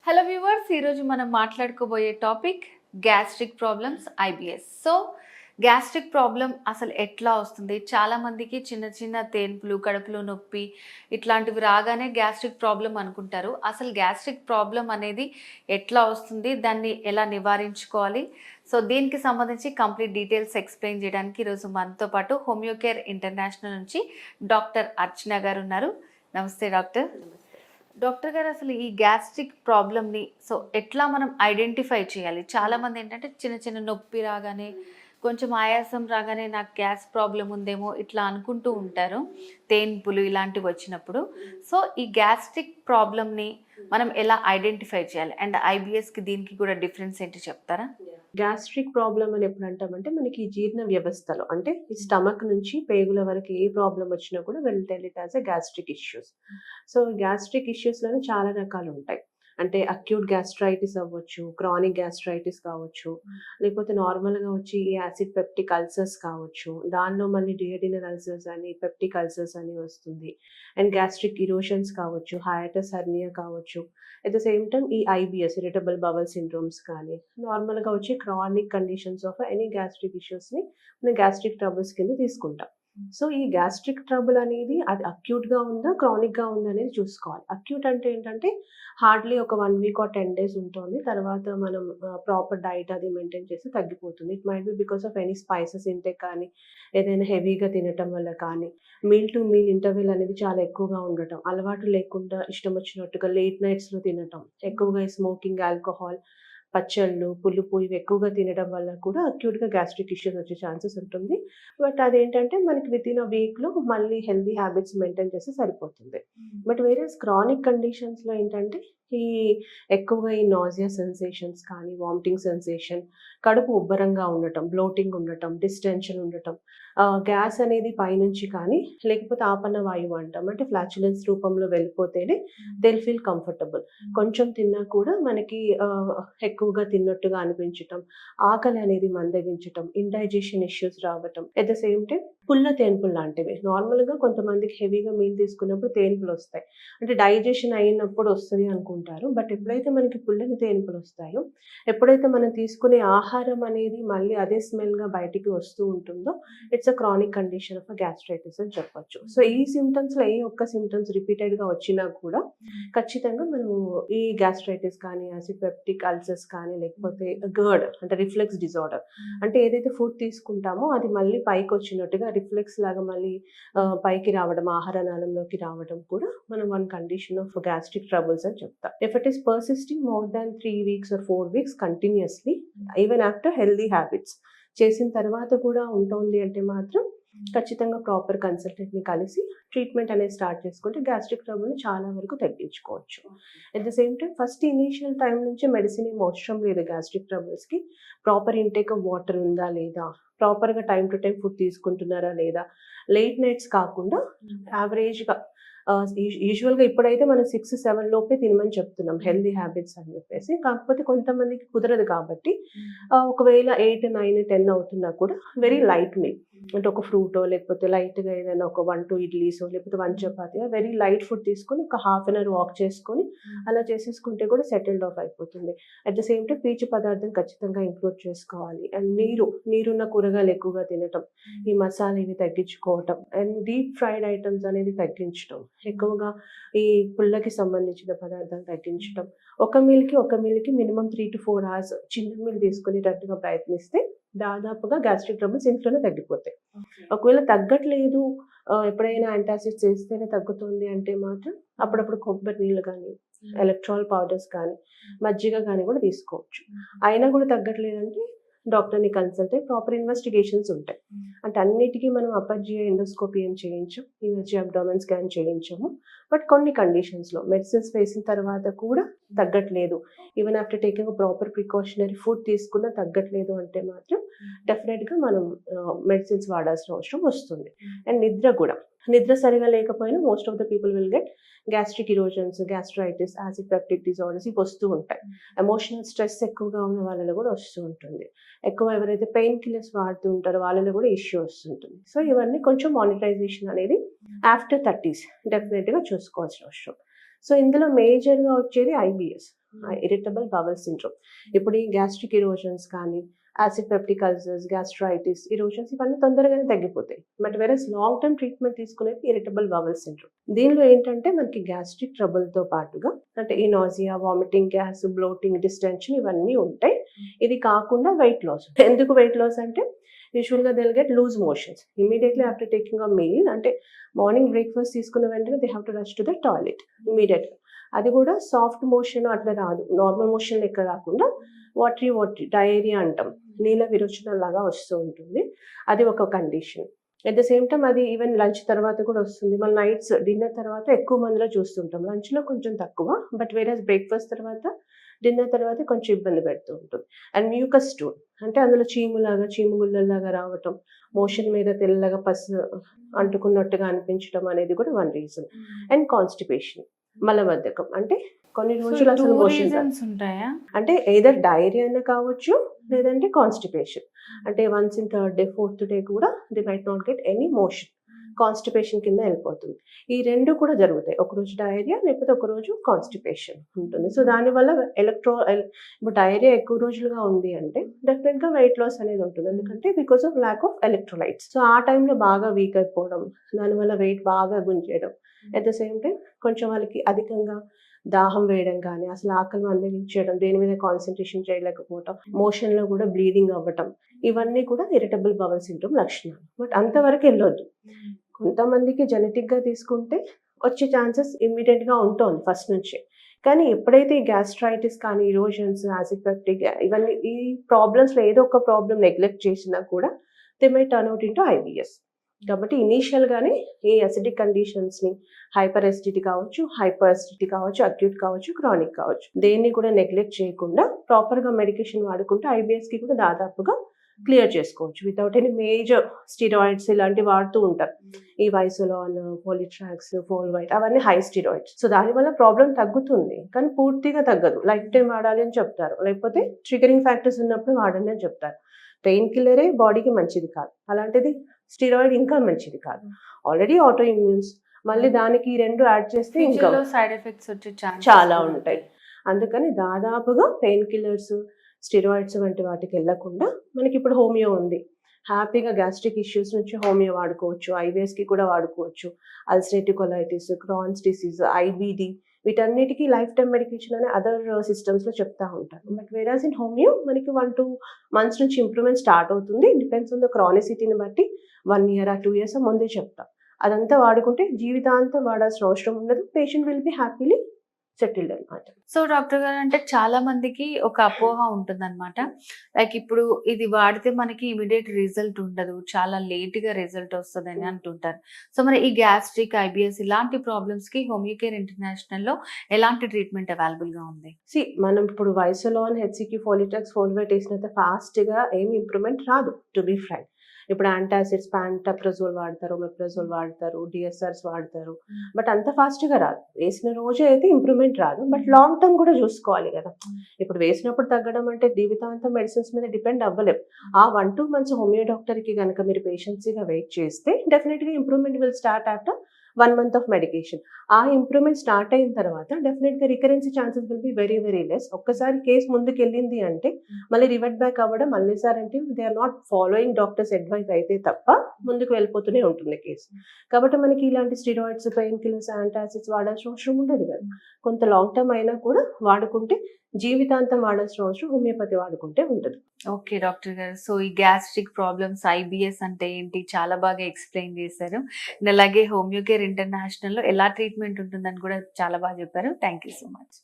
Hello viewers, ఈరోజు మనం మాట్లాడుకోబోయే topic gastric problems, IBS. Gastric problem అసలు ఎట్లా వస్తుంది? చాలామందికి చిన్న చిన్న తేన్పులు, కడుపులో నొప్పి ఇట్లాంటివి రాగానే గ్యాస్ట్రిక్ ప్రాబ్లం అనుకుంటారు. అసలు గ్యాస్ట్రిక్ ప్రాబ్లం అనేది ఎట్లా వస్తుంది? దాన్ని ఎలా నివారించుకోవాలి? దీనికి సంబంధించి కంప్లీట్ డీటెయిల్స్ ఎక్స్ప్లెయిన్ చేయడానికి ఈరోజు మనతో పాటు హోమియోకేర్ ఇంటర్నేషనల్ నుంచి డాక్టర్ అర్చన గారు ఉన్నారు. నమస్తే డాక్టర్. డాక్టర్ గారు, అసలు ఈ గ్యాస్ట్రిక్ ప్రాబ్లమ్ని ఎట్లా మనం ఐడెంటిఫై చేయాలి? చాలామంది ఏంటంటే చిన్న చిన్న నొప్పి రాగానే, కొంచెం ఆయాసం రాగానే నాకు గ్యాస్ ప్రాబ్లం ఉందేమో ఇట్లా అనుకుంటూ ఉంటారు, తేన్పులు ఇలాంటివి వచ్చినప్పుడు. ఈ గ్యాస్ట్రిక్ ప్రాబ్లమ్ని మనం ఎలా ఐడెంటిఫై చేయాలి? అండ్ ఐబిఎస్కి దీనికి కూడా డిఫరెన్స్ ఏంటి చెప్తారా? గ్యాస్ట్రిక్ ప్రాబ్లమ్ అని ఎప్పుడు అంటామంటే మనకి జీర్ణ వ్యవస్థలో అంటే ఈ స్టమక్ నుంచి పేగుల వరకు ఏ ప్రాబ్లం వచ్చినా కూడా will tell it as a gastric issues. So gastric ఇష్యూస్లోనే చాలా రకాలు ఉంటాయి. అంటే అక్యూట్ గ్యాస్ట్రైటిస్ అవ్వచ్చు, క్రానిక్ గ్యాస్ట్రైటిస్ కావచ్చు, లేకపోతే నార్మల్గా వచ్చి యాసిడ్ పెప్టిక్ అల్సర్స్ కావచ్చు, దానిలో మళ్ళీ డియోడినల్ అల్సర్స్ అని పెప్టిక్ అల్సర్స్ అని వస్తుంది. అండ్ గ్యాస్ట్రిక్ ఇరోషన్స్ కావచ్చు, హయాటస్ హెర్నియా కావచ్చు. అట్ ద సేమ్ టైమ్ ఈ ఐబిఎస్ ఇరిటబుల్ బవల్ సిండ్రోమ్స్ కానీ నార్మల్గా వచ్చి chronic conditions of any gastric ఇష్యూస్ని మనం గ్యాస్ట్రిక్ ట్రబుల్స్ కింద తీసుకుంటాం. సో ఈ గ్యాస్ట్రిక్ ట్రబుల్ అనేది అది అక్యూట్గా ఉందా, క్రానిక్గా ఉందా అనేది చూసుకోవాలి. అక్యూట్ అంటే ఏంటంటే హార్డ్లీ ఒక 1 వీక్ ఆర్ 10 డేస్ ఉంటుంది. తర్వాత మనం ప్రాపర్ డైట్ అది మెయింటైన్ చేస్తే తగ్గిపోతుంది. It might be because of any spices intake కానీ, ఏదైనా హెవీగా తినటం వల్ల కానీ, మీల్ టు మీల్ ఇంటర్వెల్ అనేది చాలా ఎక్కువగా ఉండటం, అలవాటు లేకుండా ఇష్టం వచ్చినట్టుగా లేట్ నైట్స్లో తినటం, ఎక్కువగా స్మోకింగ్, ఆల్కహాల్, పచ్చళ్ళు, పులుపు ఇవి ఎక్కువగా తినడం వల్ల కూడా అక్యూట్‌గా గ్యాస్ట్రిక్ ఇష్యూస్ వచ్చే ఛాన్సెస్ ఉంటుంది. బట్ అదేంటంటే మనకి వితిన్ అ వీక్‌లో మళ్ళీ హెల్తీ హ్యాబిట్స్ మెయింటైన్ చేస్తే సరిపోతుంది. బట్ వేరేస్ క్రానిక్ కండిషన్స్‌లో ఏంటంటే ఈ ఎక్కువగా ఈ నాసియా సెన్సేషన్స్ కానీ, వామిటింగ్ సెన్సేషన్, కడుపు ఉబ్బరంగా ఉండటం, బ్లోటింగ్ ఉండటం, డిస్టెన్షన్ ఉండటం, గ్యాస్ అనేది పైనుంచి కానీ లేకపోతే ఆపన్న వాయువు అంటాం. అంటే ఫ్లాచులెన్స్ రూపంలో వెళ్ళిపోతేనే దే విల్ ఫీల్ కంఫర్టబుల్. కొంచెం తిన్నా కూడా మనకి ఎక్కువగా తిన్నట్టుగా అనిపించటం, ఆకలి అనేది మందగించటం, ఇండైజెషన్ ఇష్యూస్ రావటం, ఎట్ ద సేమ్ టైమ్ పుల్ల తేన్పులు లాంటివి. నార్మల్‌గా కొంతమందికి హెవీగా మీల్ తీసుకున్నప్పుడు తేన్పులొస్తాయి. అంటే డైజెషన్ అయినప్పుడు వస్తది అనుకుంటారు. బట్ ఎప్పుడైతే మనకి పుల్లని తేన్పులొస్తాయో, ఎప్పుడైతే మనం తీసుకునే ఆహారం అనేది మళ్ళీ అదే స్మెల్‌గా బయటికి వస్తూ ఉంటుందో, it's a chronic condition of gastritis అని చెప్పొచ్చు. సో ఈ సింప్టమ్స్‌లో ఏ ఒక్క సింప్టమ్స్ రిపీటెడ్‌గా వచ్చినా కూడా ఖచ్చితంగా మనము ఈ గ్యాస్ట్రైటిస్ కానీ, యాసిడ్ పెప్టిక్ అల్సర్స్ కానీ, లేకపోతే గర్డ్ అంటే రిఫ్లెక్స్ డిజార్డర్, అంటే ఏదైతే ఫుడ్ తీసుకుంటామో అది మళ్ళీ పైకొచ్చినట్టుగా రిఫ్లెక్స్ లాగా మళ్ళీ పైకి రావడం, ఆహార నాళంలోకి రావడం కూడా మనం one condition of gastric troubles అని చెప్తాం. If it is persisting more than 3 weeks or 4 weeks continuously, even after healthy habits చేసిన తర్వాత కూడా ఉంటుంది అంటే మాత్రం ఖచ్చితంగా ప్రాపర్ కన్సల్టెంట్‌ని కలిసి ట్రీట్మెంట్ అనేది స్టార్ట్ చేసుకుంటే గ్యాస్ట్రిక్ ట్రబుల్‌ని చాలా వరకు తగ్గించుకోవచ్చు. At the same time first initial time నుంచే మెడిసిన్ ఏమి అవసరం లేదు గ్యాస్ట్రిక్ ట్రబుల్స్‌కి. ప్రాపర్ ఇంటేక్ ఆఫ్ వాటర్ ఉందా లేదా, ప్రాపర్‌గా టైమ్ టు టైమ్ ఫుడ్ తీసుకుంటున్నారా లేదా, లేట్ నైట్స్ కాకుండా యావరేజ్‌గా యూజువల్‌గా ఇప్పుడైతే మనం 6, 7 లోపే తినమని చెప్తున్నాం హెల్తీ హ్యాబిట్స్ అని చెప్పేసి. కాకపోతే కొంతమందికి కుదరదు కాబట్టి ఒకవేళ 8, 9, 10 అవుతున్నా కూడా వెరీ లైట్ మీల్ అంటే ఒక ఫ్రూటో లేకపోతే లైట్‌గా ఏదైనా ఒక 1, 2 ఇడ్లీసో లేకపోతే 1 చపాతీయో వెరీ లైట్ ఫుడ్ తీసుకొని ఒక హాఫ్ అన్ అవర్ వాక్ చేసుకొని అలా చేసేసుకుంటే కూడా సెటిల్డ్ ఆఫ్ అయిపోతుంది. అట్ ద సేమ్ టైమ్ పీచు పదార్థం ఖచ్చితంగా ఇంక్లూడ్ చేసుకోవాలి. అండ్ నీరున్న కూరగాయలు ఎక్కువగా తినటం, ఈ మసాలా ఇవి తగ్గించుకోవటం, అండ్ డీప్ ఫ్రైడ్ ఐటమ్స్ అనేది తగ్గించటం, ఎక్కువగా ఈ పుల్లకి సంబంధించిన పదార్థాలు తగ్గించటం, ఒక మీల్‌కి మినిమమ్ 3-4 అవర్స్ చిన్న మీల్ తీసుకునేటట్టుగా ప్రయత్నిస్తే దాదాపుగా గ్యాస్ట్రిక్ ట్రబుల్స్ ఇంట్లోనే తగ్గిపోతాయి. ఒకవేళ తగ్గట్లేదు, ఎప్పుడైనా యాంటాసిడ్స్ ఏస్తేనే తగ్గుతుంది అంటే మాత్రం అప్పుడప్పుడు కొబ్బరి నీళ్ళు గానీ, ఎలక్ట్రాల్ పౌడర్స్ కానీ, మజ్జిగ గానీ కూడా తీసుకోవచ్చు. అయినా కూడా తగ్గట్లేదంటే డాక్టర్‌ని కన్సల్ట్ అయ్యి ప్రాపర్ ఇన్వెస్టిగేషన్స్ ఉంటాయి. అంటే అన్నిటికి మనం అప్పర్ జిఐ ఎండోస్కోపీ ఏం చేయించం, యూఎస్జీ అబ్డామెన్ స్కాన్ చేయించము. బట్ కొన్ని కండిషన్స్‌లో మెడిసిన్స్ వేసిన తర్వాత కూడా తగ్గట్లేదు, even after taking proper precautionary food తీసుకున్నా తగ్గట్లేదు అంటే మాత్రం డెఫినెట్‌గా మనం మెడిసిన్స్ వాడాల్సిన అవసరం వస్తుంది. అండ్ నిద్ర సరిగా లేకపోయినా most of the people will get gastric erosions, gastritis, acid peptic disorders ఇవి వస్తూ ఉంటాయి. ఎమోషనల్ స్ట్రెస్ ఎక్కువగా ఉన్న వాళ్ళలో కూడా వస్తూ ఉంటుంది. ఎక్కువ ఎవరైతే పెయిన్ కిల్లర్స్ వాడుతూ ఉంటారో వాళ్ళలో కూడా ఇష్యూ వస్తుంటుంది. సో ఇవన్నీ కొంచెం మానిటరైజేషన్ అనేది ఆఫ్టర్ 30s డెఫినెట్‌గా చూసుకోవాల్సిన అవసరం. సో ఇందులో మేజర్‌గా వచ్చేది ఐబిఎస్. Irritable bowel syndrome. ఇప్పుడు ఈ గ్యాస్ట్రిక్ ఇరోషన్స్ కానీ, acid peptic ulcers, gastritis, erosions ఇవన్నీ తొందరగానే తగ్గిపోతాయి. But versus long term treatment తీసుకునేది ఇరిటబుల్ బవల్ సిండ్రోమ్. దీనిలో ఏంటంటే మనకి గ్యాస్ట్రిక్ ట్రబుల్తో పాటుగా అంటే ఈ nausea, vomiting, gas, bloating, distension ఇవన్నీ ఉంటాయి. ఇది కాకుండా వెయిట్ లాస్. ఎందుకు వెయిట్ లాస్ అంటే యూజువల్గా they'll get loose motions immediately after taking a meal. అంటే మార్నింగ్ బ్రేక్ఫాస్ట్ తీసుకున్న వెంటనే they have to rush to the toilet ఇమీడియట్గా. అది కూడా సాఫ్ట్ మోషన్ అట్లా రాదు, నార్మల్ మోషన్ లెక్క రాకుండా వాటరీ డయేరియా అంటాం, నీళ్ళ విరోచనం లాగా వస్తూ ఉంటుంది. అది ఒక condition. At the same time అది ఈవెన్ లంచ్ తర్వాత కూడా వస్తుంది. మళ్ళీ నైట్స్ డిన్నర్ తర్వాత ఎక్కువ మందిలో చూస్తుంటాం, లంచ్లో కొంచెం తక్కువ. బట్ వేరే బ్రేక్ఫాస్ట్ తర్వాత డిన్నర్ తర్వాత కొంచెం ఇబ్బంది పెడుతూ ఉంటుంది. అండ్ మ్యూకస్ స్టూల్ అంటే అందులో చీముగుళ్ళలాగా రావటం, మోషన్ మీద తెల్లగా పసు అంటుకున్నట్టుగా అనిపించడం అనేది కూడా వన్ రీజన్. అండ్ కాన్స్టిపేషన్, మలబద్ధకం అంటే కొన్ని రోజులు అసలు మోషన్ ఉంటాయా? అంటే ఎయిదర్ డైరియా అయినా కావచ్చు, లేదంటే కాన్స్టిపేషన్. అంటే once in third day, fourth day కూడా they might not get any motion, constipation కింద వెళ్ళిపోతుంది. ఈ రెండు కూడా జరుగుతాయి, ఒకరోజు డయేరియా లేకపోతే ఒకరోజు కాన్స్టిపేషన్ ఉంటుంది. సో దానివల్ల ఇప్పుడు డయేరియా ఎక్కువ రోజులుగా ఉంది అంటే డెఫినెట్గా వెయిట్ లాస్ అనేది ఉంటుంది. ఎందుకంటే because of lack of electrolytes. So ఆ టైంలో బాగా వీక్ అయిపోవడం, దానివల్ల వెయిట్ బాగా గుంజేయడం. అట్ ద సేమ్ టైం కొంచెం వాళ్ళకి అధికంగా దాహం వేయడం కానీ, అసలు ఆకలి మందగించడం, దేని మీద కాన్సన్ట్రేషన్ చేయలేకపోవటం, మోషన్లో కూడా బ్లీడింగ్ అవ్వటం, ఇవన్నీ కూడా ఇరిటబుల్ బవల్ సిండ్రోమ్ లక్షణాలు. బట్ అంతవరకు వెళ్ళొద్దు. కొంతమందికి జెనెటిక్గా తీసుకుంటే వచ్చే ఛాన్సెస్ ఇమ్మీడియట్గా ఉంటుంది ఫస్ట్ నుంచే. కానీ ఎప్పుడైతే ఈ గ్యాస్ట్రైటిస్ కానీ, ఇరోషన్స్, యాసిడ్ పెప్టిక్ ఇవన్నీ ఈ ప్రాబ్లమ్స్లో ఏదో ఒక ప్రాబ్లం నెగ్లెక్ట్ చేసినా కూడా they may turn out into IBS. కాబట్టి ఇనీషియల్గానే ఈ అసిడిక్ కండిషన్స్ని, హైపర్ ఎసిడిటీ కావచ్చు, హైపర్ ఎసిడిటీ కావచ్చు, అక్యూట్ కావచ్చు, క్రానిక్ కావచ్చు, దేన్ని కూడా నెగ్లెక్ట్ చేయకుండా ప్రాపర్గా మెడికేషన్ వాడుకుంటే ఐబిఎస్కి కూడా దాదాపుగా క్లియర్ చేసుకోవచ్చు వితౌట్ ఎనీ మేజర్ స్టీరాయిడ్స్ ఇలాంటివి వాడుతూ ఉంటారు. ఈ వైసోలాన్, పోలిట్రాక్స్, ఫోల్వైట్ అవన్నీ హై స్టీరాయిడ్స్. సో దానివల్ల ప్రాబ్లం తగ్గుతుంది, కానీ పూర్తిగా తగ్గదు. లైఫ్ టైం వాడాలి అని చెప్తారు, లేకపోతే ట్రిగరింగ్ ఫ్యాక్టర్స్ ఉన్నప్పుడు వాడండి అని చెప్తారు. పెయిన్ కిల్లరే బాడీకి మంచిది కాదు, అలాంటిది స్టీరాయిడ్ ఇంకా మంచిది కాదు. ఆల్రెడీ ఆటో ఇమ్యూన్స్, మళ్ళీ దానికి ఈ రెండు యాడ్ చేస్తే ఇంకా సైడ్ ఎఫెక్ట్స్ వచ్చే చాలా ఉంటాయి. అందుకని దాదాపుగా పెయిన్ కిల్లర్స్, స్టెరాయిడ్స్ వంటి వాటికి వెళ్ళకుండా మనకి ఇప్పుడు హోమియో ఉంది. హ్యాపీగా గ్యాస్ట్రిక్ ఇష్యూస్ నుంచి హోమియో వాడుకోవచ్చు, ఐబిఎస్కి కూడా వాడుకోవచ్చు. Ulcerative colitis, Crohn's disease, IBD వీటన్నిటికీ లైఫ్ టైం మెడికేషన్ అనే అదర్ సిస్టమ్స్లో చెప్తా ఉంటారు. బట్ వేరాస్ ఇన్ హోమియో మనకి 1-2 months నుంచి ఇంప్రూవ్మెంట్ స్టార్ట్ అవుతుంది. డిపెండ్స్ ఆన్ ద క్రానిసిటీని బట్టి 1 year or 2 years ముందే చెప్తాం. అదంతా వాడుకుంటే జీవితాంతం వాడాల్సిన అవసరం ఉండదు. Patient will be happily settled అనమాట. సో డాక్టర్ గారు, అంటే చాలా మందికి ఒక అపోహ ఉంటుందన్నమాట. లైక్ ఇప్పుడు ఇది వాడితే మనకి ఇమీడియట్ రిజల్ట్ ఉండదు, చాలా లేట్ గా రిజల్ట్ వస్తుందని అంటుంటారు. సో మరి ఈ గ్యాస్ట్రిక్, ఐబిఎస్ ఇలాంటి ప్రాబ్లమ్స్ కి హోమియోకేర్ ఇంటర్నేషనల్ లో ఎలాంటి ట్రీట్మెంట్ అవైలబుల్ గా ఉంది? మనం ఇప్పుడు వైసోలాన్, హెచ్సికి, ఫోలిట్రాక్స్, ఫోల్వేట్ వేసినంత ఫాస్ట్ గా ఏమి ఇంప్రూవ్మెంట్ రాదు టు బి ఫ్రాంక్. ఇప్పుడు యాంటాసిడ్స్, పాంటాప్రజోల్ వాడతారు, మెప్రజోల్ వాడతారు, డిఎస్ఆర్స్ వాడతారు. బట్ అంత ఫాస్ట్గా రాదు. వేసిన రోజు అయితే ఇంప్రూవ్మెంట్ రాదు, బట్ లాంగ్ టర్మ్ కూడా చూసుకోవాలి కదా. ఇప్పుడు వేసినప్పుడు తగ్గడం అంటే జీవితాంతం మెడిసిన్స్ మీద డిపెండ్ అవ్వలేము. ఆ 1-2 months హోమియో డాక్టర్కి కనుక మీరు పేషెన్సీగా వెయిట్ చేస్తే డెఫినెట్గా improvement will start after 1 month of medication. ఆ ఇంప్రూవ్మెంట్ స్టార్ట్ అయిన తర్వాత డెఫినెట్గా recurrence chances will be very very less. ఒక్కసారి కేసు ముందుకు వెళ్ళింది అంటే మళ్ళీ రివర్ట్ బ్యాక్ అవ్వడం మళ్ళీసారి అంటే they are not following doctors advice అయితే తప్ప ముందుకు వెళ్ళిపోతూనే ఉంటుంది కేసు. కాబట్టి మనకి ఇలాంటి స్టీరాయిడ్స్, పెయిన్ కిల్లర్స్, యాంటాసిడ్స్ వాడాల్సిన అవసరం ఉండదు కదా. కొంత లాంగ్ టర్మ్ అయినా కూడా వాడుకుంటే జీవితాంతం వాడాల్సిన అవసరం హోమియోపతి వాడుకుంటే ఉంటుంది. ఓకే డాక్టర్ గారు, సో ఈ గ్యాస్ట్రిక్ ప్రాబ్లమ్స్, ఐబిఎస్ అంటే ఏంటి చాలా బాగా ఎక్స్ప్లెయిన్ చేశారు. అలాగే హోమియోకేర్ ఇంటర్నేషనల్ లో ఎలా ట్రీట్మెంట్ ఉంటుందని కూడా చాలా బాగా చెప్పారు. Thank you so much.